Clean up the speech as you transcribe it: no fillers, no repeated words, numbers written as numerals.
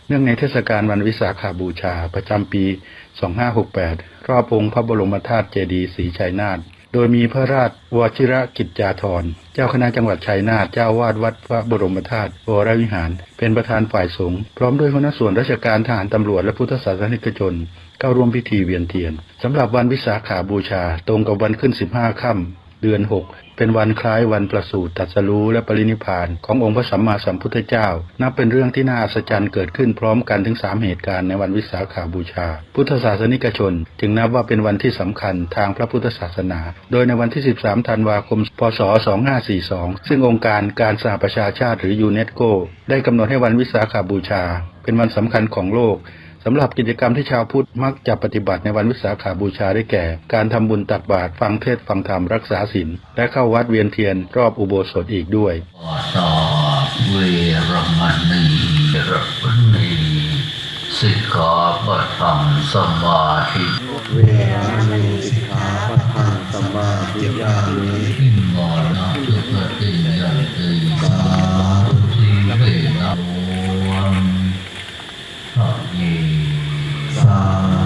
เนื่องในเทศกาลวันวิสาขบูชาประจำปี 2568 รอบองค์พระบรมธาตุเจดีย์ศรีชัยนาทโดยมีพระราชวชิรกิจจาภรณ์เจ้าคณะจังหวัดชัยนาทเจ้าวาดวัดพระบรมธาตุวรวิหารเป็นประธานฝ่ายสงฆ์พร้อมด้วยหัวหน้าส่วนราชการทหารตำรวจและพุทธศาสนิกชนเข้าร่วมพิธีเวียนเทียนสำหรับวันวิสาขบูชาตรงกับวันขึ้น15 ค่ำเดือน 6เป็นวันคล้ายวันประสูติตรัสรู้และปรินิพพานขององค์พระสัมมาสัมพุทธเจ้านับเป็นเรื่องที่น่าอัศจรรย์เกิดขึ้นพร้อมกันถึง3เหตุการณ์ในวันวิสาขบูชาพุทธศาสนิกชนจึงนับว่าเป็นวันที่สำคัญทางพระพุทธศาสนาโดยในวันที่13 ธันวาคม พ.ศ. 2542ซึ่งองค์การสหประชาชาติหรือยูเนสโกได้กำหนดให้วันวิสาขบูชาเป็นวันสำคัญของโลกสำหรับกิจกรรมที่ชาวพุทธมักจะปฏิบัติในวันวิสาขบูชาได้แก่การทำบุญตักบาตรฟังเทศน์ฟังธรรมรักษาศีลและเข้าวัดเวียนเทียนรอบอุโบสถอีกด้วยเวรมณีสิกขาปะทังสมาธิเวรมณีสิกขาปะทังสมาธิยามิอิมานะทุกติยันติสาธุเวนะโมสา